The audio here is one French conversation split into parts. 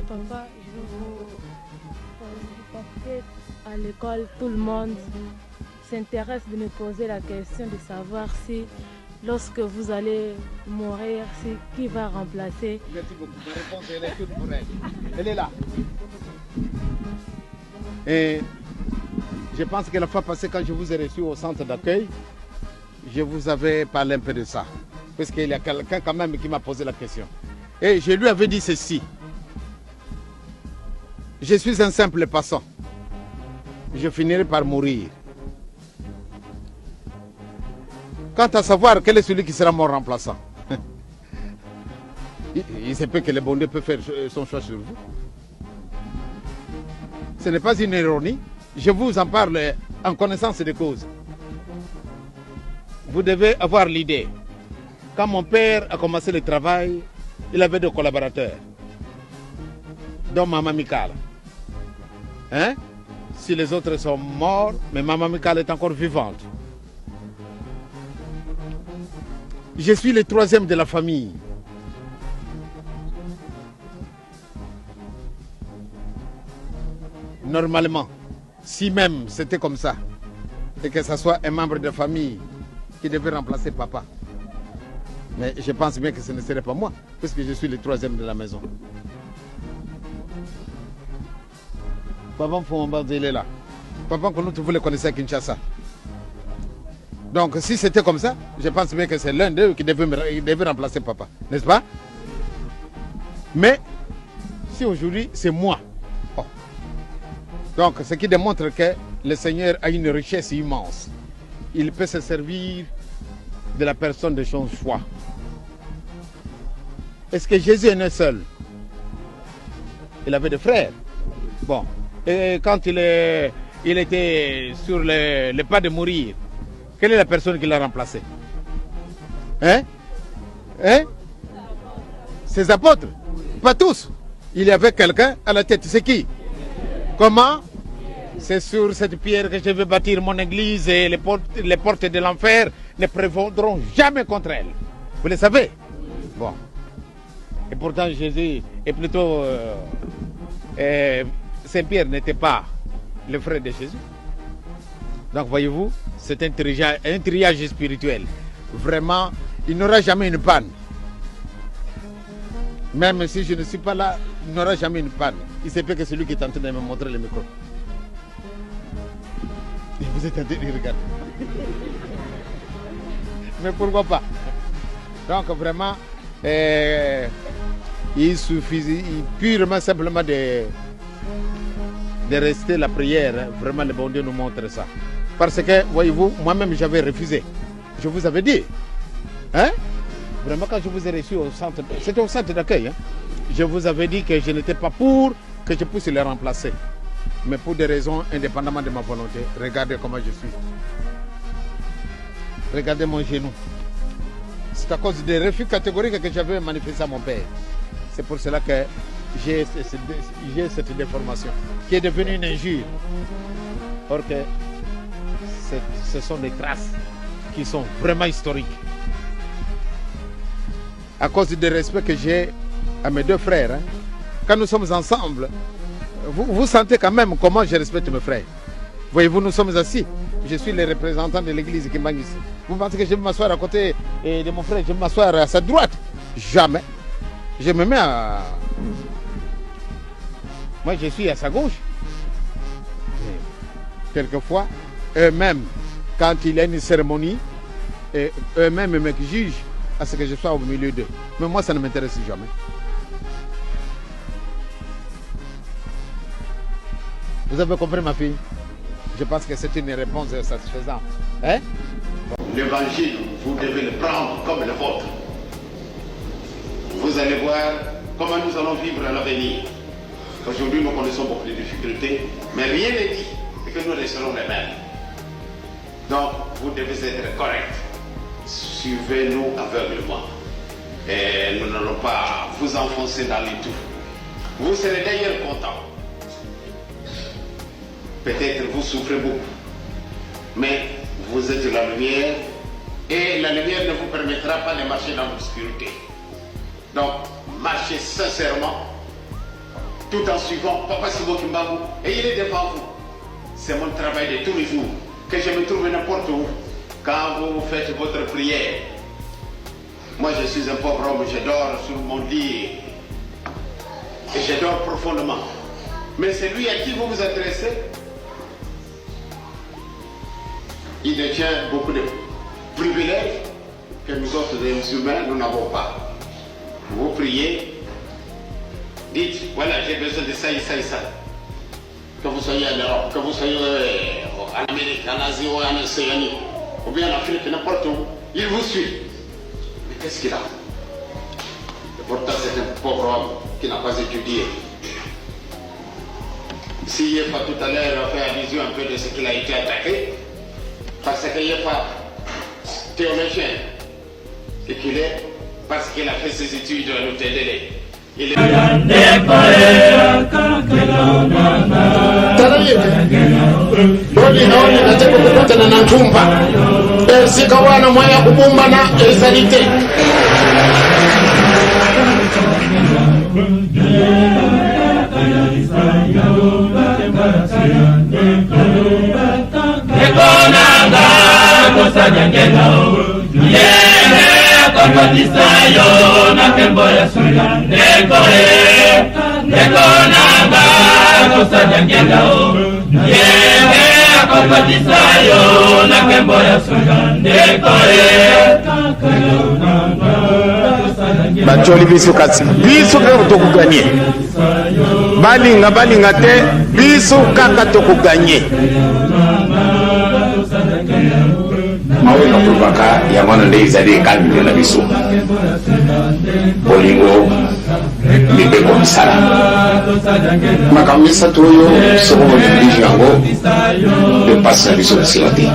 papa, je veux vous parce qu'à l'école, tout le monde s'intéresse de me poser la question de savoir si, lorsque vous allez mourir, c'est qui va remplacer. Merci beaucoup. Ma réponse elle est toute pour elle. Elle est là. Et je pense que la fois passée, quand je vous ai reçu au centre d'accueil, je vous avais parlé un peu de ça. Parce qu'il y a quelqu'un quand même qui m'a posé la question. Et je lui avais dit ceci. Je suis un simple passant. Je finirai par mourir. Quant à savoir quel est celui qui sera mon remplaçant, il se peut que le bon Dieu peut faire son choix sur vous. Ce n'est pas une ironie. Je vous en parle en connaissance de cause. Vous devez avoir l'idée. Quand mon père a commencé le travail, il avait 2 collaborateurs, dont Maman Mikala. Hein? Si les autres sont morts, mais Maman Mikala est encore vivante. Je suis le 3e de la famille. Normalement, si même c'était comme ça, et que ce soit un membre de famille qui devait remplacer papa, mais je pense bien que ce ne serait pas moi, puisque je suis le 3e de la maison. Papa Fouamba, il est là. Papa Kouloutou, vous le connaissez à Kinshasa. Donc si c'était comme ça, je pense bien que c'est l'un d'eux qui devait remplacer papa, n'est-ce pas? Mais si aujourd'hui c'est moi. Oh. Donc ce qui démontre que le Seigneur a une richesse immense. Il peut se servir de la personne de son choix. Est-ce que Jésus est né seul? Il avait des frères. Bon. Et quand il était sur le pas de mourir, quelle est la personne qui l'a remplacé? Hein? Hein? Ses apôtres? Pas tous. Il y avait quelqu'un à la tête. C'est qui? Comment? C'est sur cette pierre que je vais bâtir mon église et les portes de l'enfer ne prévaudront jamais contre elle. Vous le savez? Bon. Et pourtant Jésus est plutôt... Saint-Pierre n'était pas le frère de Jésus. Donc voyez-vous, c'est un triage spirituel. Vraiment, il n'aura jamais une panne. Même si je ne suis pas là, il n'aura jamais une panne. Il se peut que c'est lui qui est en train de me montrer le micro. Et vous êtes en train de regarder. Mais pourquoi pas? Donc vraiment, il suffit purement simplement de rester la prière. Hein. Vraiment, le bon Dieu nous montre ça. Parce que, voyez-vous, moi-même, j'avais refusé. Je vous avais dit. Hein? Vraiment, quand je vous ai reçu au centre, c'était au centre d'accueil. Hein? Je vous avais dit que je n'étais pas pour que je puisse les remplacer. Mais pour des raisons indépendamment de ma volonté. Regardez comment je suis. Regardez mon genou. C'est à cause des refus catégoriques que j'avais manifesté à mon père. C'est pour cela que j'ai cette déformation qui est devenue une injure. Or que ce sont des traces qui sont vraiment historiques. À cause du respect que j'ai à mes 2 frères, hein, quand nous sommes ensemble, vous sentez quand même comment je respecte mes frères. Voyez-vous, nous sommes assis. Je suis le représentant de l'église qui m'a ici. Vous pensez que je vais m'asseoir à côté de mon frère, je vais m'asseoir à sa droite? Jamais. Je me mets à... Moi, je suis à sa gauche. Quelquefois, eux-mêmes, quand il y a une cérémonie, eux-mêmes me jugent à ce que je sois au milieu d'eux. Mais moi, ça ne m'intéresse jamais. Vous avez compris, ma fille? Je pense que c'est une réponse satisfaisante. Hein? L'évangile, vous devez le prendre comme le vôtre. Vous allez voir comment nous allons vivre à l'avenir. Aujourd'hui, nous connaissons beaucoup de difficultés, mais rien n'est dit que nous resterons les mêmes. Donc, vous devez être correct. Suivez-nous aveuglement. Et nous n'allons pas vous enfoncer dans les trous. Vous serez d'ailleurs contents. Peut-être vous souffrez beaucoup, mais vous êtes la lumière et la lumière ne vous permettra pas de marcher dans l'obscurité. Donc, marchez sincèrement tout en suivant Papa Sibo Kimbangu et il est devant vous. C'est mon travail de tous les jours, que je me trouve n'importe où, quand vous faites votre prière. Moi je suis un pauvre homme, je dors sur mon lit et je dors profondément. Mais celui à qui vous vous adressez, il détient beaucoup de privilèges que nous autres les humains, nous n'avons pas. Vous priez, dites, voilà, j'ai besoin de ça et ça et ça. Que vous soyez en Europe, que vous soyez en Amérique, en Asie ou en Océanie, ou bien en Afrique, n'importe où, il vous suit. Mais qu'est-ce qu'il a? Et pourtant, c'est un pauvre homme qui n'a pas étudié. Si Yefa tout à l'heure a fait allusion un peu de ce qu'il a été attaqué, parce que Yefa, théologien, c'est qu'il est, parce qu'il a fait ses études à l'UTDL. Il est... Boli naoni nataka kukutana na ntumba sikawana mwaya kubumba na esalite Ekonanga kosanya ngengao yeye akapatisayo na kembo ya suya ekonanga kosanya ngengao yeye akapatisayo na kembo ya suya bacholi biso kasi biso kaka tokuganye balinga te biso kaka tokuganye mawena tubaka yamana nde ezali kalmile na biso bolingo mibeko misala makambo misato oyo soko boneglige yango epasi na biso kosila te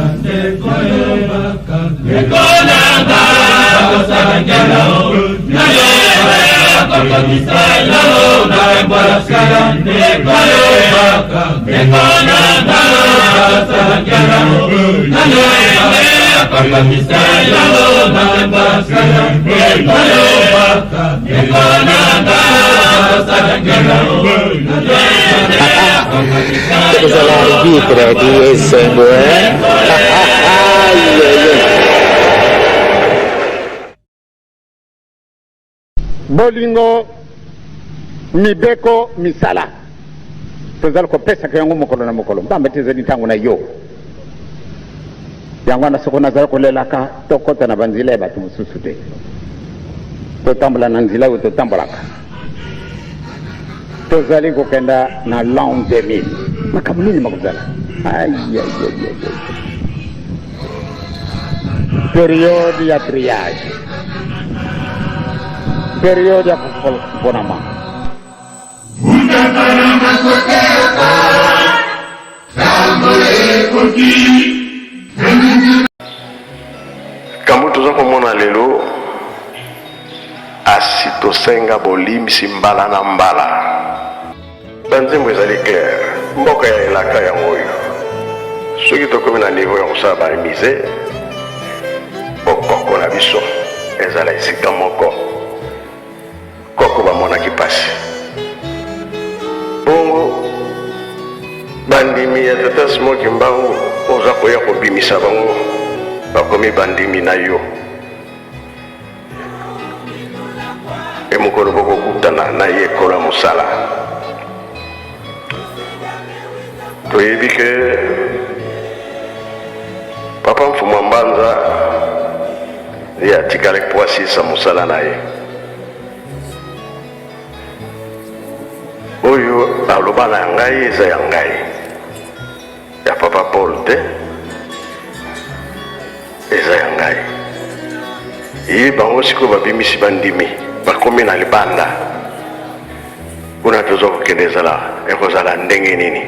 Cosa l'arbitra di essere bolingo mibeko misala tozali kopesa ke yango mokolo na mokolo mbamba te ezali ntango na yo yango wana soko nazali kolelaka tokɔta na banzela ya bato mosusu te totambola na nzela oyo totambolaka tozali kokenda na l'an 2000 makambo nini makozala periode ya triage, periode ya kuponama. Kambu toza komona lelo asi tosenga bolimisi mbala na mbala banzembo ezali clair mboka ya elaka yango oyo soki tokomi na niveau ya kosala baremise bokoko na biso ezala esika moko koko bamonaki pasi bongo bandimi ya tata Smoki Mbangu oza koya kobimisa bango bakomi bandimi na yo emokolo bokokutana na ye kola mosala toyebi ke papa Mfumwa Mbanza ye atikali kuasisa mosala na ye oyo aloba na ngai eza ya ngai ya papa Paul te eza ya ngai ye bango siko babimisi bandimi bakomi na libanda kuna toza kokende ezala ekozala ndenge nini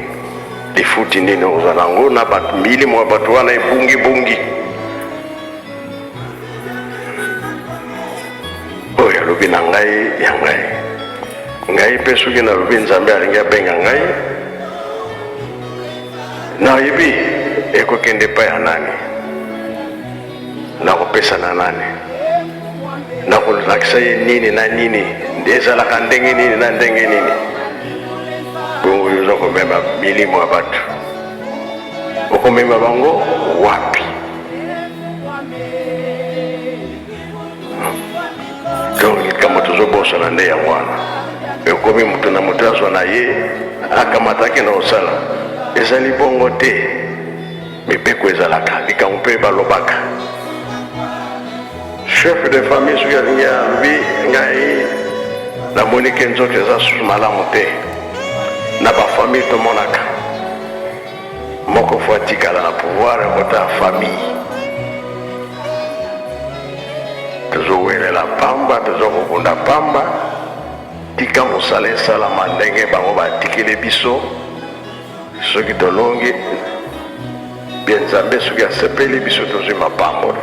lifuti nini ozala yango na bato milimo ya bato wana ebungibungi oyo alobi na ngai ya ngai ngai mpe soki nalobi nzambe alingi abenga ngai nayebi ekokende epai ya nani nakopesa na nani nakolakisa ye nini na nini ezalaka ndenge nini na ndenge nini tozokomema milimo ya bato okomema bango wapi kama tozobosa na nde ya mwana ekomi mutu na mutu azwa na ye akamataki na osala ezali bongo te mibeko ezalaka likambo mpe balobaka chef de famille soki alingi alobi ngai namoni ke nzoto eza susu malamu te na bafamille tomonaka moko fo atikala na pouvoir ekota famille tozowelela pamba tozokobunda pamba tika mosala esalama ndenge bango batikeli biso soki tolongi bie nzambe soki asepeli biso tozwi mapambo